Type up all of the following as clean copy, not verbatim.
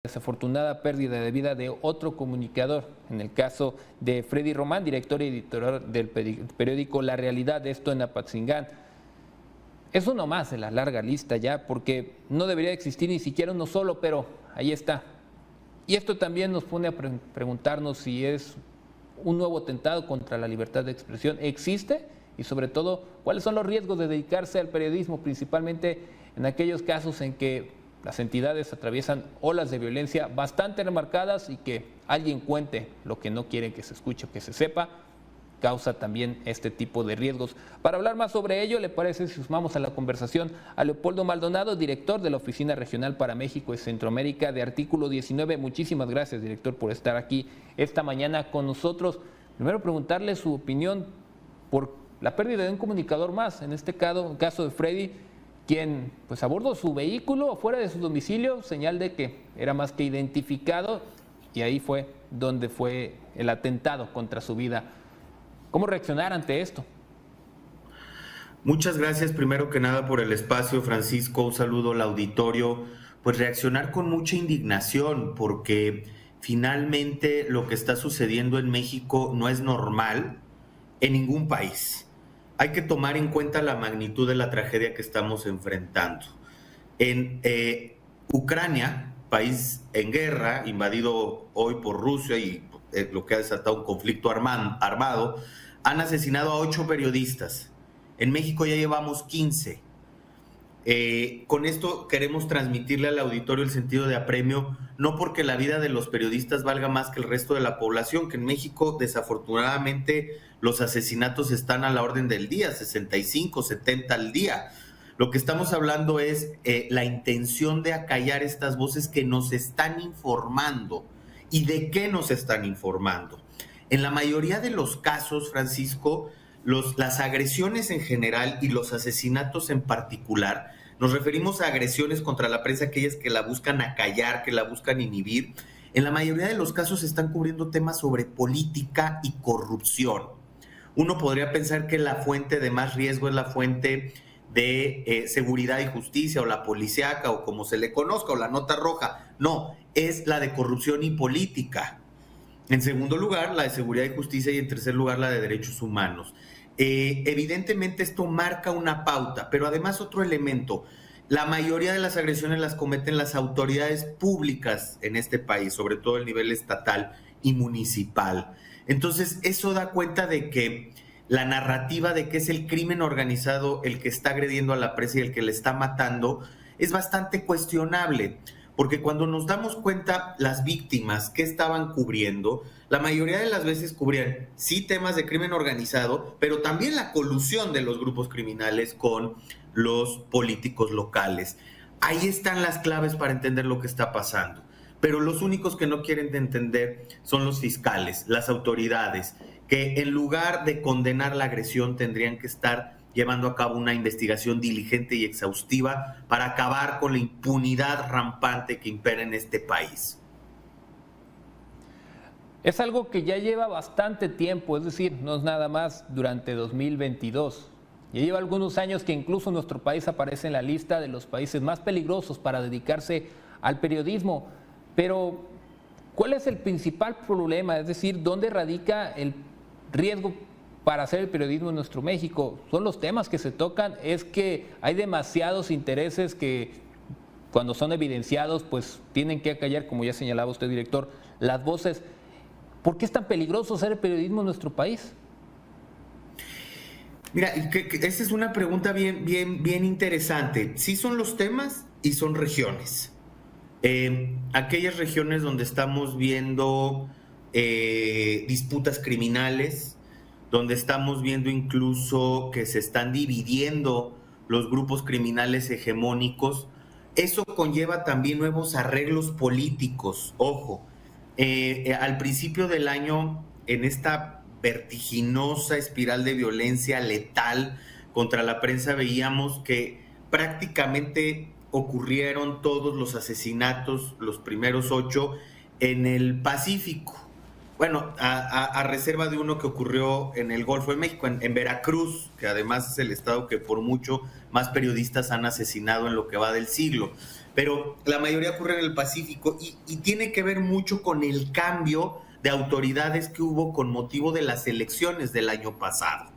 desafortunada pérdida de vida de otro comunicador, en el caso de Freddy Román, director y editor del periódico La Realidad, esto en Apatzingán. Es uno más de la larga lista ya, porque no debería existir ni siquiera uno solo, pero ahí está. Y esto también nos pone a preguntarnos si es un nuevo atentado contra la libertad de expresión. ¿Existe? Y sobre todo, ¿cuáles son los riesgos de dedicarse al periodismo, principalmente en aquellos casos en que las entidades atraviesan olas de violencia bastante remarcadas y que alguien cuente lo que no quieren que se escuche o que se sepa? Causa también este tipo de riesgos. Para hablar más sobre ello, ¿le parece si sumamos a la conversación a Leopoldo Maldonado, director de la Oficina Regional para México y Centroamérica de Artículo 19? Muchísimas gracias, director, por estar aquí esta mañana con nosotros. Primero preguntarle su opinión por la pérdida de un comunicador más, en este caso de Freddy, quien pues abordó su vehículo fuera de su domicilio, señal de que era más que identificado, y ahí fue donde fue el atentado contra su vida. ¿Cómo reaccionar ante esto? Muchas gracias primero que nada por el espacio, Francisco. Un saludo al auditorio. Pues reaccionar con mucha indignación porque finalmente lo que está sucediendo en México no es normal en ningún país. Hay que tomar en cuenta la magnitud de la tragedia que estamos enfrentando. En Ucrania, país en guerra, invadido hoy por Rusia y lo que ha desatado un conflicto armado, han asesinado a 8 periodistas. En México ya llevamos 15. Con esto queremos transmitirle al auditorio el sentido de apremio, no porque la vida de los periodistas valga más que el resto de la población, que en México desafortunadamente los asesinatos están a la orden del día, 65, 70 al día. Lo que estamos hablando es la intención de acallar estas voces que nos están informando. ¿Y de qué nos están informando? En la mayoría de los casos, Francisco, las agresiones en general y los asesinatos en particular, nos referimos a agresiones contra la prensa, aquellas que la buscan acallar, que la buscan inhibir. En la mayoría de los casos se están cubriendo temas sobre política y corrupción. Uno podría pensar que la fuente de más riesgo es la fuente de seguridad y justicia, o la policíaca, o como se le conozca, o la nota roja. No, es la de corrupción y política. En segundo lugar, la de seguridad y justicia, y en tercer lugar, la de derechos humanos. Evidentemente esto marca una pauta, pero además otro elemento: la mayoría de las agresiones las cometen las autoridades públicas en este país, sobre todo el nivel estatal y municipal. Entonces, eso da cuenta de que la narrativa de que es el crimen organizado el que está agrediendo a la prensa y el que le está matando es bastante cuestionable. Porque cuando nos damos cuenta, las víctimas que estaban cubriendo, la mayoría de las veces cubrían sí temas de crimen organizado, pero también la colusión de los grupos criminales con los políticos locales. Ahí están las claves para entender lo que está pasando. Pero los únicos que no quieren entender son los fiscales, las autoridades, que en lugar de condenar la agresión tendrían que estar llevando a cabo una investigación diligente y exhaustiva para acabar con la impunidad rampante que impera en este país. Es algo que ya lleva bastante tiempo, es decir, no es nada más durante 2022. Ya lleva algunos años que incluso nuestro país aparece en la lista de los países más peligrosos para dedicarse al periodismo. Pero, ¿cuál es el principal problema? Es decir, ¿dónde radica el riesgo para hacer el periodismo en nuestro México? ¿Son los temas que se tocan? ¿Es que hay demasiados intereses que cuando son evidenciados pues tienen que acallar, como ya señalaba usted, director, las voces? ¿Por qué es tan peligroso hacer el periodismo en nuestro país? Mira, esa es una pregunta bien interesante. Sí son los temas y son regiones. Aquellas regiones donde estamos viendo disputas criminales, donde estamos viendo incluso que se están dividiendo los grupos criminales hegemónicos, eso conlleva también nuevos arreglos políticos. Ojo, al principio del año, en esta vertiginosa espiral de violencia letal contra la prensa, veíamos que prácticamente ocurrieron todos los asesinatos, los primeros 8, en el Pacífico. Bueno, a reserva de uno que ocurrió en el Golfo de México, en Veracruz, que además es el estado que por mucho más periodistas han asesinado en lo que va del siglo. pero la mayoría ocurre en el Pacífico y tiene que ver mucho con el cambio de autoridades que hubo con motivo de las elecciones del año pasado.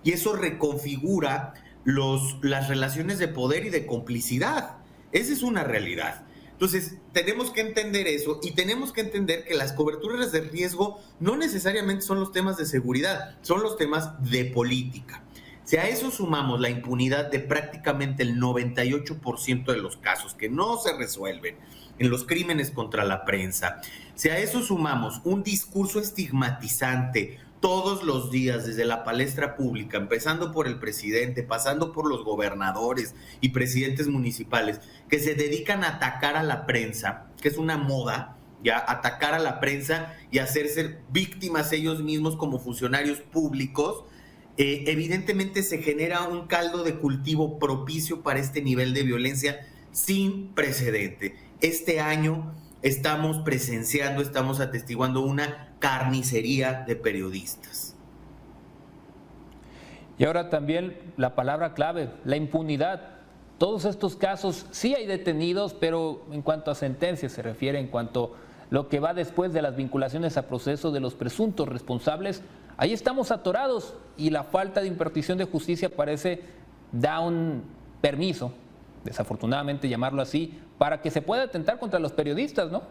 Y eso reconfigura las relaciones de poder y de complicidad. Esa es una realidad. Entonces, tenemos que entender eso y tenemos que entender que las coberturas de riesgo no necesariamente son los temas de seguridad, son los temas de política. Si a eso sumamos la impunidad de prácticamente el 98% de los casos que no se resuelven en los crímenes contra la prensa, si a eso sumamos un discurso estigmatizante todos los días desde la palestra pública, empezando por el presidente, pasando por los gobernadores y presidentes municipales, que se dedican a atacar a la prensa, que es una moda, ya atacar a la prensa y hacerse víctimas ellos mismos como funcionarios públicos, evidentemente se genera un caldo de cultivo propicio para este nivel de violencia sin precedente. Este año estamos presenciando, estamos atestiguando una carnicería de periodistas. Y ahora también la palabra clave, la impunidad. Todos estos casos, sí hay detenidos, pero en cuanto a sentencias se refiere, en cuanto a lo que va después de las vinculaciones a proceso de los presuntos responsables, ahí estamos atorados y la falta de impartición de justicia parece da un permiso, desafortunadamente llamarlo así, para que se pueda atentar contra los periodistas, ¿no?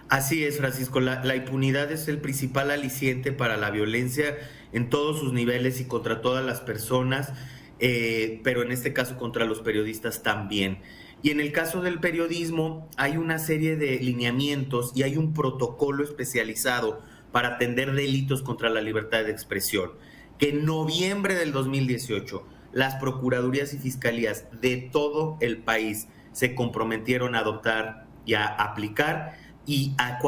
Así es, Francisco, la impunidad es el principal aliciente para la violencia en todos sus niveles y contra todas las personas, pero en este caso contra los periodistas también. Y en el caso del periodismo hay una serie de lineamientos y hay un protocolo especializado para atender delitos contra la libertad de expresión, que en noviembre del 2018 las procuradurías y fiscalías de todo el país se comprometieron a adoptar y a aplicar, y a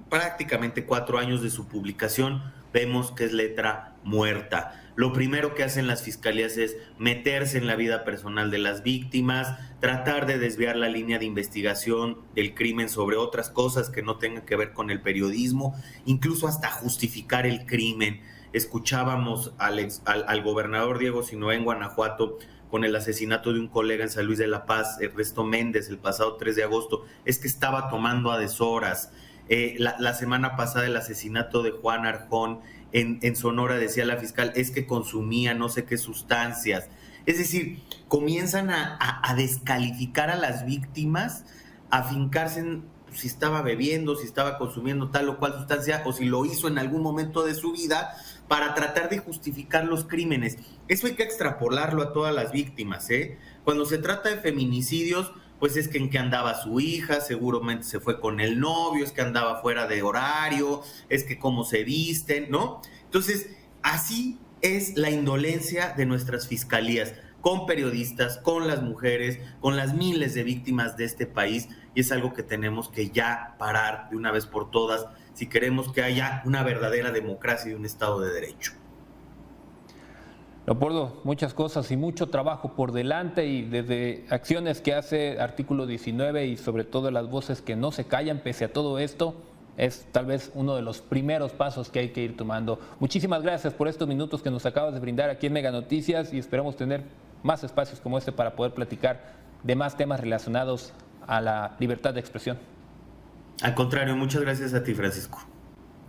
prácticamente 4 años de su publicación, vemos que es letra muerta. Lo primero que hacen las fiscalías es meterse en la vida personal de las víctimas, tratar de desviar la línea de investigación del crimen sobre otras cosas que no tengan que ver con el periodismo, incluso hasta justificar el crimen. Escuchábamos al gobernador Diego Sinoé en Guanajuato con el asesinato de un colega en San Luis de la Paz, Ernesto Méndez, el pasado 3 de agosto, es que estaba tomando a deshoras. La semana pasada el asesinato de Juan Arjón en Sonora, decía la fiscal, es que consumía no sé qué sustancias. Es decir, comienzan a descalificar a las víctimas, a fincarse en si estaba bebiendo, si estaba consumiendo tal o cual sustancia, o si lo hizo en algún momento de su vida, para tratar de justificar los crímenes. Eso hay que extrapolarlo a todas las víctimas, ¿eh? Cuando se trata de feminicidios, pues es que en qué andaba su hija, seguramente se fue con el novio, es que andaba fuera de horario, es que cómo se visten, ¿no? Entonces, así es la indolencia de nuestras fiscalías, con periodistas, con las mujeres, con las miles de víctimas de este país, y es algo que tenemos que ya parar de una vez por todas si queremos que haya una verdadera democracia y un Estado de Derecho. Leopoldo, muchas cosas y mucho trabajo por delante, y desde acciones que hace Artículo 19 y sobre todo las voces que no se callan pese a todo esto, es tal vez uno de los primeros pasos que hay que ir tomando. Muchísimas gracias por estos minutos que nos acabas de brindar aquí en Mega Noticias, y esperamos tener más espacios como este para poder platicar de más temas relacionados a la libertad de expresión. Al contrario, muchas gracias a ti, Francisco.